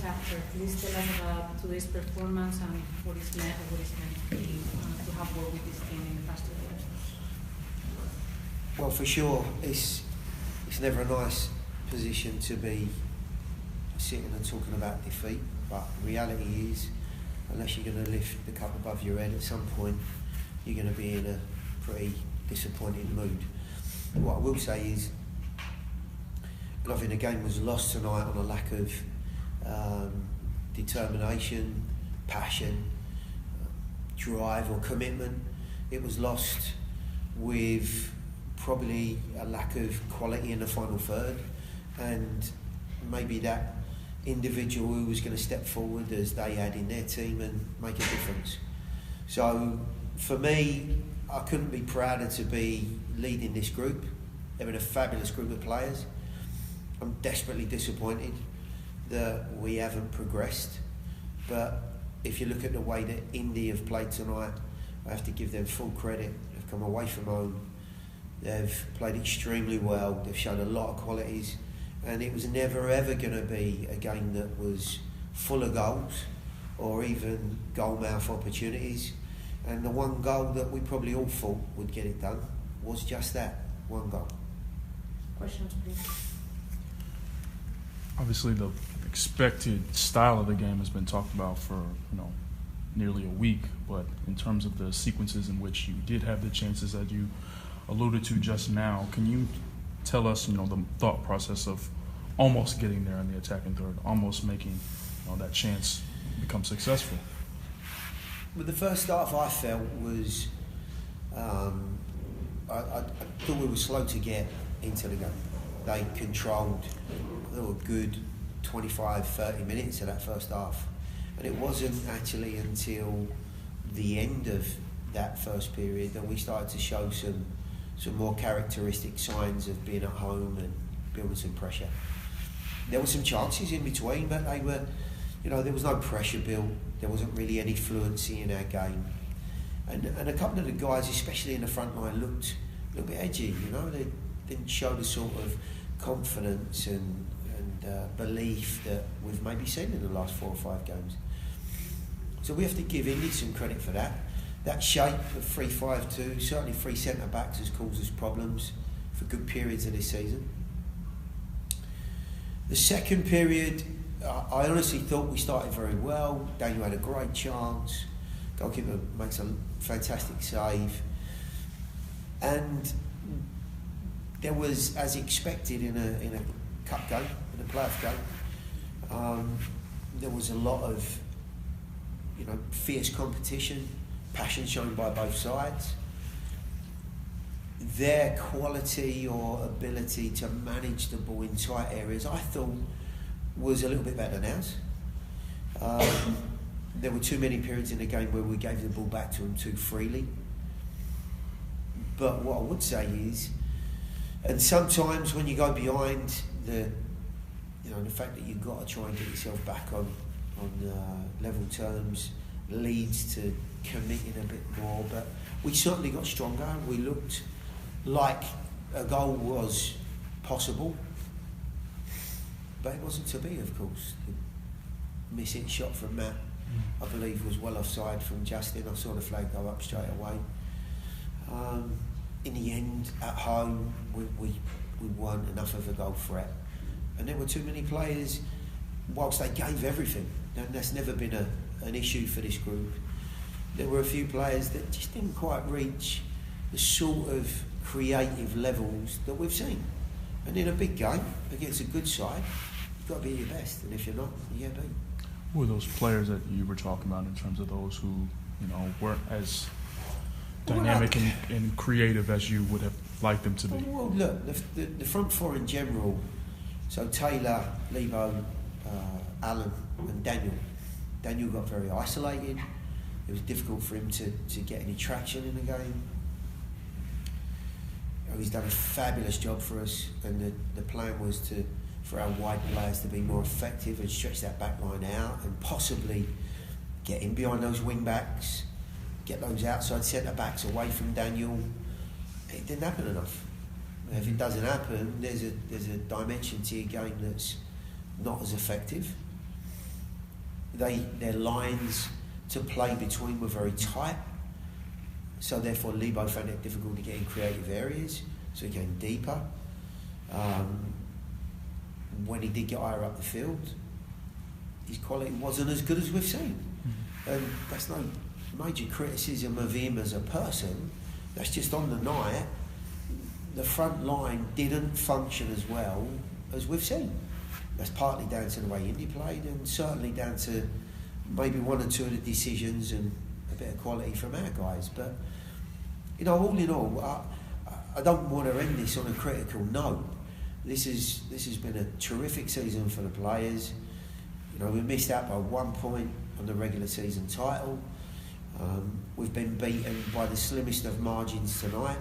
chapter. Please tell us about today's performance and what is meant to be to have worked with this team in the past 2 years. Well, for sure, it's never a nice position to be sitting and talking about defeat, but the reality is, unless you're going to lift the cup above your head at some point, you're going to be in a pretty disappointed mood. What I will say is, I think the game was lost tonight on a lack of determination, passion, drive or commitment. It was lost with probably a lack of quality in the final third, and maybe that individual who was going to step forward as they had in their team and make a difference. So for me, I couldn't be prouder to be leading this group. They've been a fabulous group of players. I'm desperately disappointed that we haven't progressed, but if you look at the way that Indy have played tonight, I have to give them full credit. They've come away from home, they've played extremely well, they've shown a lot of qualities, and it was never ever going to be a game that was full of goals or even goal mouth opportunities, and the one goal that we probably all thought would get it done was just that, one goal. Questions, please. Obviously, the expected style of the game has been talked about for nearly a week, but in terms of the sequences in which you did have the chances that you alluded to just now, can you tell us the thought process of almost getting there in the attacking third, almost making that chance become successful? Well, the first half I felt was I thought we were slow to get into the game. They controlled a good 25-30 minutes of that first half, and it wasn't actually until the end of that first period that we started to show some more characteristic signs of being at home and building some pressure. There were some chances in between, but they were, there was no pressure built. There wasn't really any fluency in our game, and a couple of the guys, especially in the front line, looked a little bit edgy. They didn't show the sort of confidence and belief that we've maybe seen in the last 4 or 5 games. So we have to give Indy some credit for that. That shape of 3-5-2, certainly 3 centre-backs, has caused us problems for good periods of this season. The second period, I honestly thought we started very well. Daniel had a great chance. Goalkeeper makes a fantastic save. And there was, as expected in a cup game, in a playoff game, there was a lot of fierce competition, passion shown by both sides. Their quality or ability to manage the ball in tight areas, I thought, was a little bit better than ours. There were too many periods in the game where we gave the ball back to them too freely. But what I would say is, and sometimes when you go behind, the fact that you've got to try and get yourself back on level terms leads to committing a bit more. But we certainly got stronger. We looked like a goal was possible, but it wasn't to be, of course. The missing shot from Matt, I believe, was well offside from Justin. I saw the flag go up straight away. In the end, at home, we weren't enough of a goal threat. And there were too many players, whilst they gave everything, and that's never been an issue for this group. There were a few players that just didn't quite reach the sort of creative levels that we've seen. And in a big game, against a good side, you've got to be your best, and if you're not, you get beat. Who were those players that you were talking about in terms of those who, weren't as dynamic and creative as you would have liked them to be? Well, look, the front four in general, so Taylor, Lebo, Alan and Daniel. Daniel got very isolated. It was difficult for him to get any traction in the game. He's done a fabulous job for us, and the plan was for our wide players to be more effective and stretch that back line out and possibly get in behind those wing backs, get those outside centre backs away from Daniel. It didn't happen enough. If it doesn't happen, there's a dimension to your game that's not as effective. their lines to play between were very tight, so therefore Lebo found it difficult to get in creative areas, so he came deeper. When he did get higher up the field, his quality wasn't as good as we've seen. And that's no major criticism of him as a person, that's just on the night, the front line didn't function as well as we've seen. That's partly down to the way Indy played, and certainly down to maybe one or two of the decisions and a bit of quality from our guys. But, you know, all in all, I don't want to end this on a critical note. This has been a terrific season for the players. You know, we missed out by 1 point on the regular season title. We've been beaten by the slimmest of margins tonight.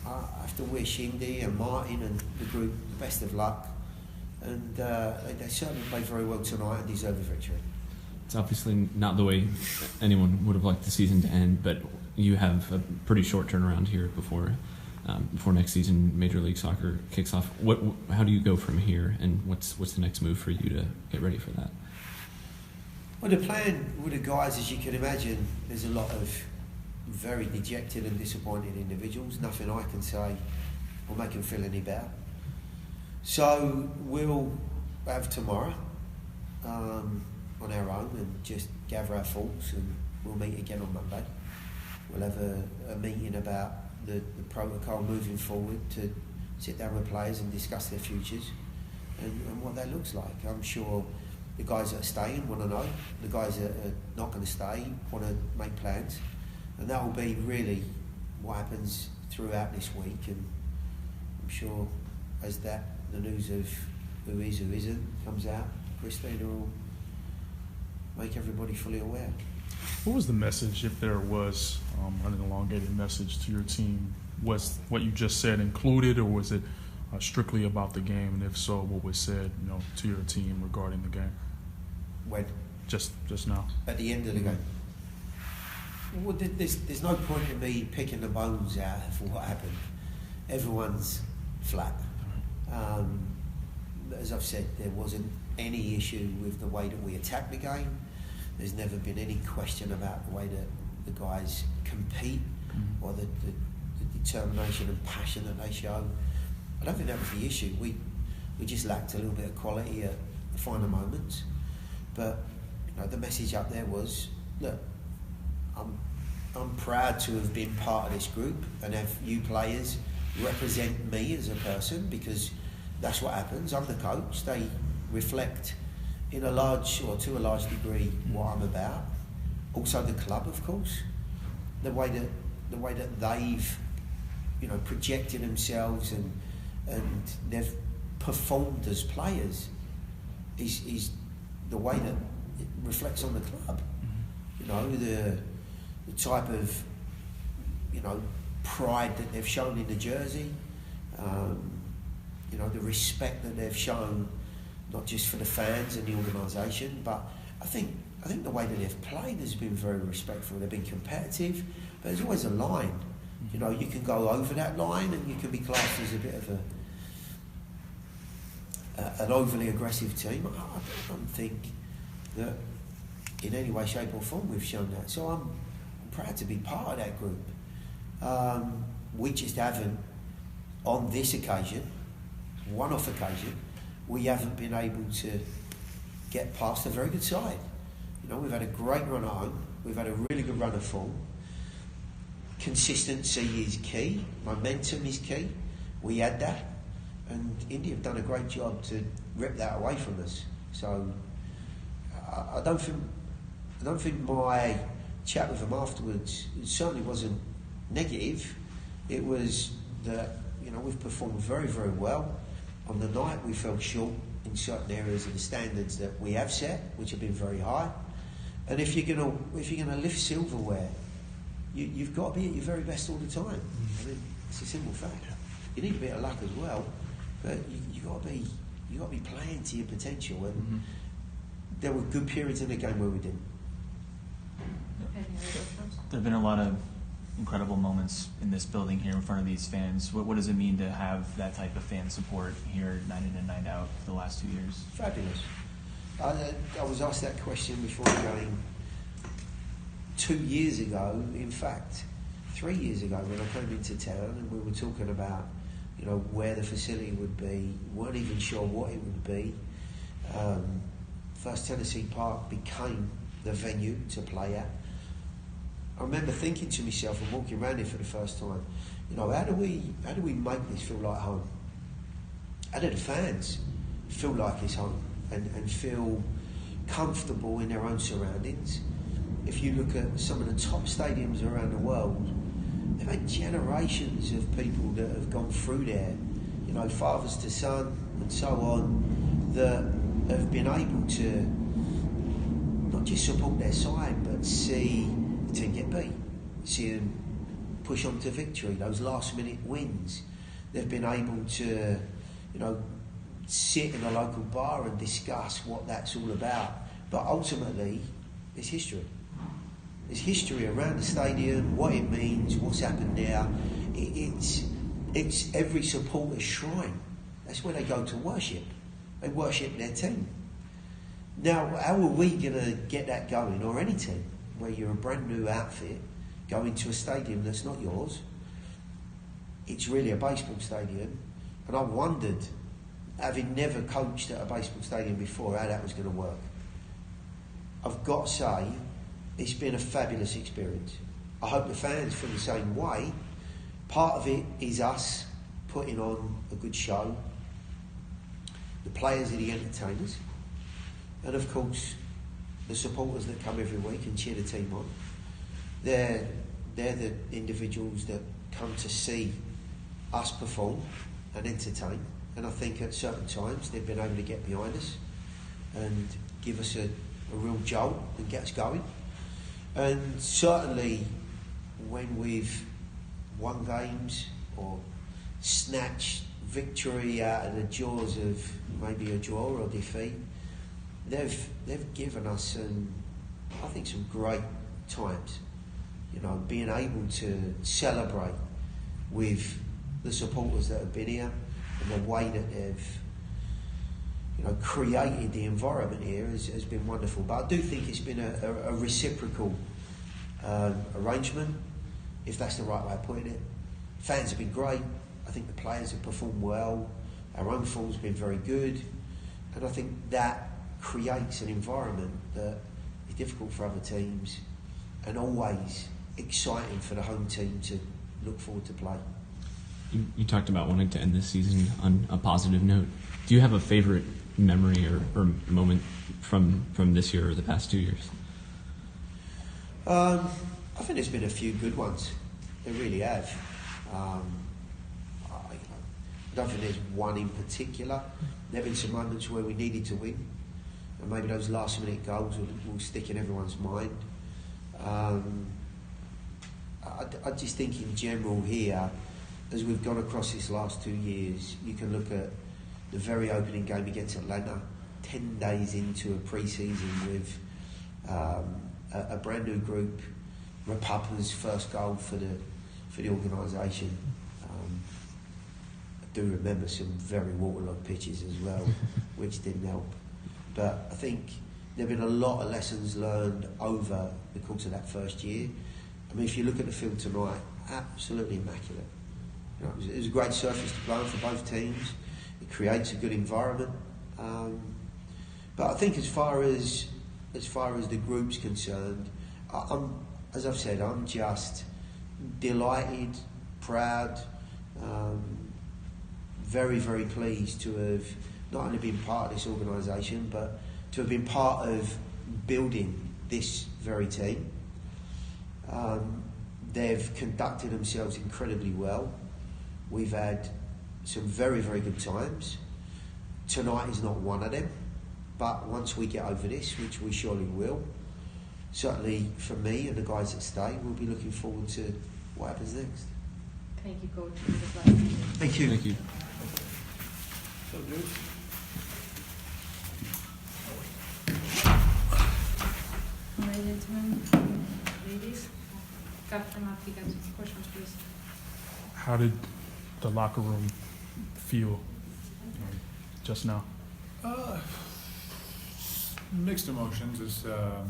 I have to wish Indy and Martin and the group the best of luck. And they certainly played very well tonight and deserve the victory. It's obviously not the way anyone would have liked the season to end, but you have a pretty short turnaround here before next season Major League Soccer kicks off. How do you go from here, and what's the next move for you to get ready for that? Well, the plan with the guys, as you can imagine, there's a lot of very dejected and disappointed individuals. Nothing I can say will make them feel any better. So we'll have tomorrow on our own and just gather our thoughts, and we'll meet again on Monday. We'll have a meeting about the protocol moving forward to sit down with players and discuss their futures and what that looks like. I'm sure the guys that are staying want to know. The guys that are not going to stay want to make plans. And that will be really what happens throughout this week. And I'm sure as the news of who is, who isn't comes out, Christina will make everybody fully aware. What was the message, if there was an elongated message to your team? Was what you just said included, or was it strictly about the game? And if so, what was said, to your team regarding the game? When? Just now. At the end of the game. Well, there's no point in me picking the bones out for what happened. Everyone's flat. As I've said, there wasn't any issue with the way that we attacked the game. There's never been any question about the way that the guys compete or the determination and passion that they show. I don't think that was the issue. We just lacked a little bit of quality at the final moments. But the message up there was, look, I'm proud to have been part of this group and have you players represent me as a person, because that's what happens. I'm the coach. They reflect to a large degree what I'm about. Also the club, of course. The way that they've projected themselves and they've performed as players is the way that it reflects on the club. The type of pride that they've shown in the jersey, the respect that they've shown, not just for the fans and the organisation, but I think the way that they've played has been very respectful. They've been competitive, but there's always a line. You can go over that line and you can be classed as a bit of an overly aggressive team. I don't think that in any way, shape or form we've shown that. So I'm proud to be part of that group. We just haven't, on this occasion, one-off occasion, we haven't been able to get past a very good side. We've had a great run at home. We've had a really good run of form. Consistency is key. Momentum is key. We had that. And Indy have done a great job to rip that away from us. So I don't think my chat with them afterwards, it certainly wasn't negative. It was that we've performed very, very well. On the night we fell short in certain areas of the standards that we have set, which have been very high. And if you're gonna lift silverware, you've got to be at your very best all the time. I mean, it's a simple fact. You need a bit of luck as well, but you got to be playing to your potential. And there were good periods in the game where we didn't. There have been a lot of incredible moments in this building here in front of these fans. What does it mean to have that type of fan support here night in and night out for the last 2 years? Fabulous. I was asked that question before the game 2 years ago, in fact 3 years ago, when I came into town, and we were talking about, you know, where the facility would be. Weren't even sure what it would be. First Tennessee Park became the venue to play at. I remember thinking to myself and walking around it for the first time, you know, how do we make this feel like home? How do the fans feel like it's home and feel comfortable in their own surroundings? If you look at some of the top stadiums around the world, they've had generations of people that have gone through there, you know, fathers to son and so on, that have been able to not just support their side, but see the team get beat, see them push on to victory, those last minute wins. They've been able to, you know, sit in a local bar and discuss what that's all about. But ultimately, it's history. It's history around the stadium, what it means, what's happened there. It's every supporter's shrine. That's where they go to worship. They worship their team. Now, how are we going to get that going, or any team, where you're a brand new outfit, going to a stadium that's not yours? It's really a baseball stadium. And I wondered, having never coached at a baseball stadium before, how that was going to work. I've got to say, it's been a fabulous experience. I hope the fans feel the same way. Part of it is us putting on a good show. The players are the entertainers. And of course, the supporters that come every week and cheer the team on. They're the individuals that come to see us perform and entertain. And I think at certain times they've been able to get behind us and give us a real jolt and get us going. And certainly when we've won games or snatched victory out of the jaws of maybe a draw or defeat, they've given us some great times. You know, being able to celebrate with the supporters that have been here and the way that they've, you know, created the environment here has been wonderful. But I do think it's been a reciprocal arrangement, if that's the right way of putting it. Fans have been great. I think the players have performed well. Our own form's been very good. And I think that creates an environment that is difficult for other teams and always exciting for the home team to look forward to play. You talked about wanting to end this season on a positive note. Do you have a favorite memory or moment from this year or the past 2 years? I think there's been a few good ones. There really have. I don't think there's one in particular. There have been some moments where we needed to win, and maybe those last minute goals will stick in everyone's mind. I just think in general here, as we've gone across this last 2 years, you can look at the very opening game against Atlanta, 10 days into a pre-season with a brand new group, Rapapa's first goal for the organisation. I do remember some very waterlogged pitches as well, which didn't help. But I think there have been a lot of lessons learned over the course of that first year. I mean, if you look at the field tonight, absolutely immaculate. You know, it was a great surface to play on for both teams. It creates a good environment. But I think as far as the group's concerned, as I've said, I'm just delighted, proud, very, very pleased to have not only been part of this organisation, but to have been part of building this very team. They've conducted themselves incredibly well. We've had some very, very good times. Tonight is not one of them, but once we get over this, which we surely will, certainly for me and the guys that stay, we'll be looking forward to what happens next. Thank you, Coach. Thank you. Thank you. So good. All right, gentlemen, ladies, Captain Pickens, questions, please. How did the locker room feel just now? Mixed emotions. It's I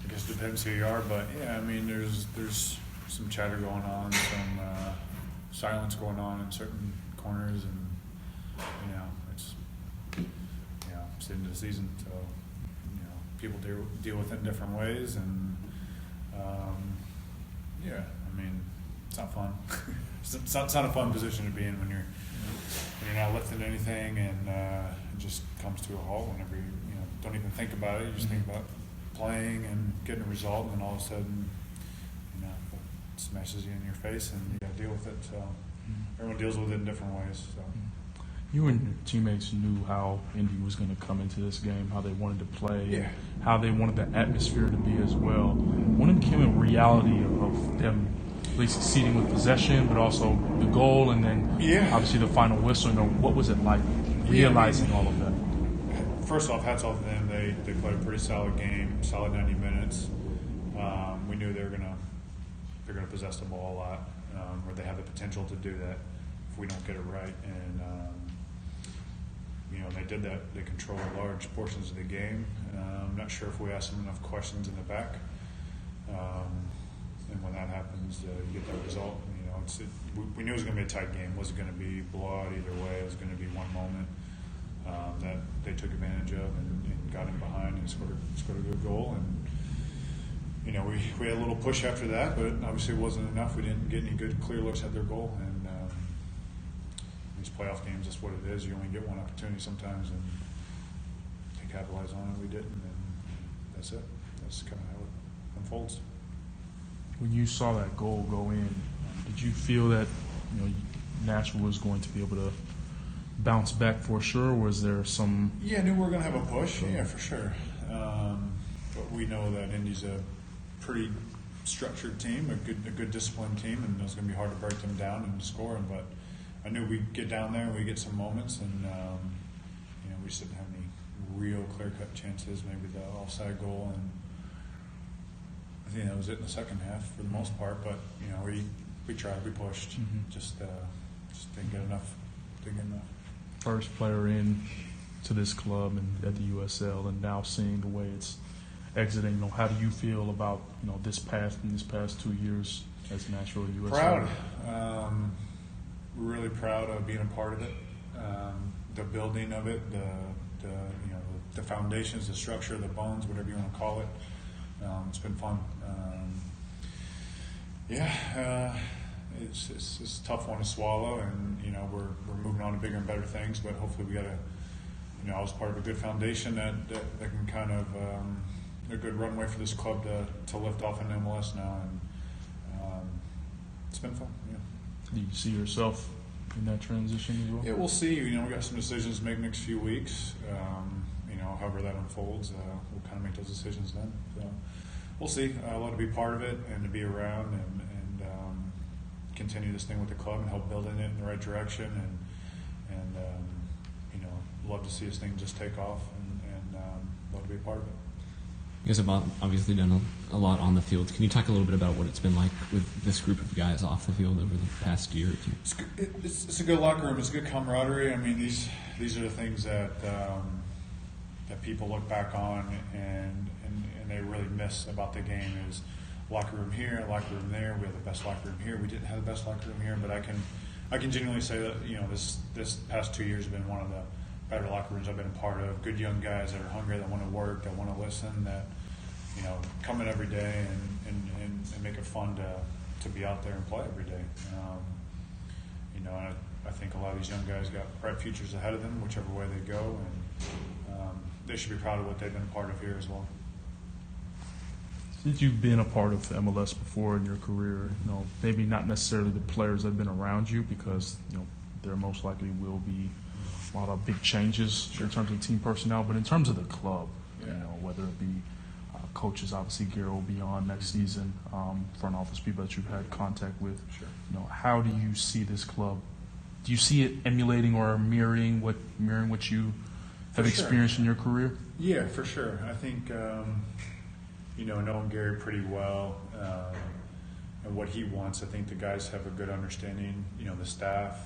guess it depends who you are, but yeah, I mean, there's some chatter going on, some silence going on in certain corners, and it's it's the end of the season, so people deal with it in different ways, and I mean, it's not fun. It's not a fun position to be in when you're not lifting anything, and it just comes to a halt whenever you don't even think about it. You just think about playing and getting a result, and then all of a sudden, it smashes you in your face, and you got to deal with it. So everyone deals with it in different ways. So. You and your teammates knew how Indy was going to come into this game, how they wanted to play, how they wanted the atmosphere to be as well. When it came in reality of them at least succeeding with possession, but also the goal, and then obviously the final whistle, what was it like realizing all of that? First off, hats off to them. They played a pretty solid game, solid 90 minutes. We knew they're gonna possess the ball a lot, or they have the potential to do that if we don't get it right. And they did that. They controlled large portions of the game. I'm not sure if we asked them enough questions in the back. And when that happens, you get that result. We knew it was going to be a tight game. It wasn't going to be blowout either way. It was going to be one moment that they took advantage of and got in behind and scored a good goal. And we had a little push after that, but obviously it wasn't enough. We didn't get any good, clear looks at their goal. And these playoff games, that's what it is. You only get one opportunity sometimes, and to capitalize on it, we didn't. And that's it. That's kind of how it unfolds. When you saw that goal go in, did you feel that Nashville was going to be able to bounce back for sure? Or was there some? Yeah, I knew we were going to have a push. Yeah, for sure. But we know that Indy's a pretty structured team, a good disciplined team, and it was going to be hard to break them down and score them. But I knew we'd get down there and we'd get some moments, and we just didn't have any real clear-cut chances. Maybe the offside goal, and I think that was it in the second half for the most part. But we tried, we pushed, just didn't get enough. First player in to this club and at the USL, and now seeing the way it's exiting. How do you feel about these past 2 years as Nashville USL? Proud. Really proud of being a part of it. The building of it, the foundations, the structure, the bones, whatever you want to call it. It's been fun. It's a tough one to swallow, and we're moving on to bigger and better things. But hopefully, we got I was part of a good foundation that can kind of a good runway for this club to lift off in MLS now, and it's been fun. Yeah. Do you see yourself in that transition as well? Yeah, we'll see. We got some decisions to make next few weeks. However that unfolds, we'll kind of make those decisions then. So we'll see. I love to be part of it and to be around and continue this thing with the club and help building it in the right direction, and love to see this thing just take off, and love to be a part of it. You guys have obviously done a lot on the field. Can you talk a little bit about what it's been like with this group of guys off the field over the past year or two? It's a good locker room. It's good camaraderie. I mean, these are the things that people look back on and they really miss about the game is locker room here, locker room there. We have the best locker room here. We didn't have the best locker room here, but I can genuinely say that this past 2 years have been one of the better locker rooms I've been a part of. Good young guys that are hungry, that want to work, that want to listen, that come in every day and make it fun to be out there and play every day. I think a lot of these young guys got bright futures ahead of them, whichever way they go, and they should be proud of what they've been a part of here as well. Since you've been a part of MLS before in your career, maybe not necessarily the players that have been around you, because there most likely will be a lot of big changes in terms of team personnel, but in terms of the club, whether it be coaches, obviously Gary will be on next season, front office people that you've had contact with. Sure. How do you see this club? Do you see it emulating or mirroring what you have experienced in your career? Yeah, for sure. I think knowing Gary pretty well and what he wants, I think the guys have a good understanding. The staff,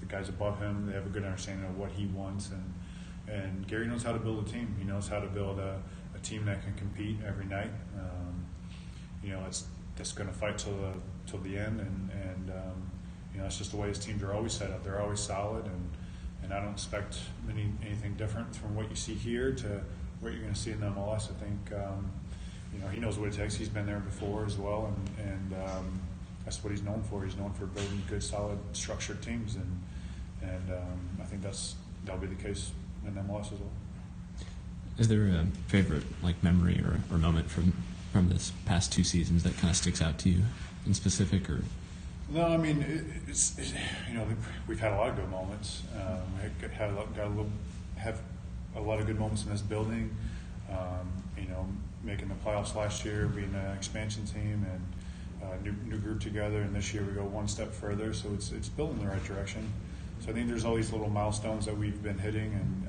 the guys above him, they have a good understanding of what he wants And Gary knows how to build a team. He knows how to build a team that can compete every night. It's just going to fight till the end, and it's just the way his teams are always set up. They're always solid, and I don't expect anything different from what you see here to what you're going to see in the MLS. I think he knows what it takes. He's been there before as well, and that's what he's known for. He's known for building good, solid, structured teams, and I think that'll be the case in MLS as well. Is there a favorite memory or moment from this past 2 seasons that kind of sticks out to you in specific? Or no, I mean we've had a lot of good moments. We have a lot of good moments in this building. Making the playoffs last year, being an expansion team, and new group together. And this year we go one step further. So it's building in the right direction. So I think there's all these little milestones that we've been hitting, and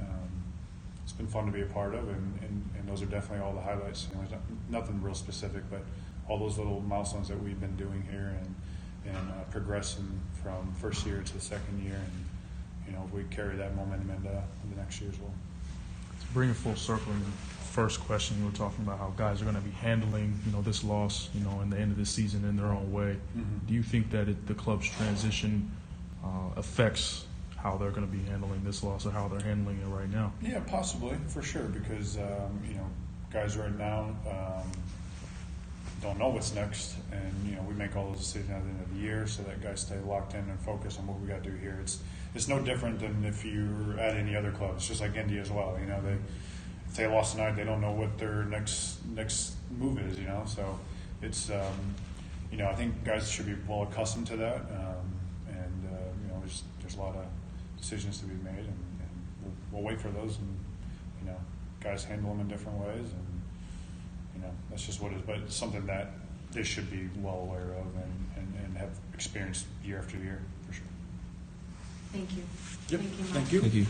it's been fun to be a part of, and those are definitely all the highlights. There's nothing real specific, but all those little milestones that we've been doing here, and progressing from first year to the second year, and if we carry that momentum into the next year as well. To bring it full circle, in the first question you were talking about how guys are going to be handling this loss in the end of the season in their own way. Mm-hmm. Do you think that the club's transition affects how they're going to be handling this loss or how they're handling it right now? Yeah, possibly, for sure, because guys right now don't know what's next, and we make all those decisions at the end of the year so that guys stay locked in and focused on what we got to do here. It's no different than if you're at any other club. It's just like Indy as well. If they lost tonight, they don't know what their next move is. So it's I think guys should be well accustomed to that, and there's a lot of decisions to be made, and we'll wait for those, and guys handle them in different ways, and that's just what it is. But it's something that they should be well aware of and have experienced year after year for sure. Thank you. Yep. Thank you, Mark. Thank you. Thank you.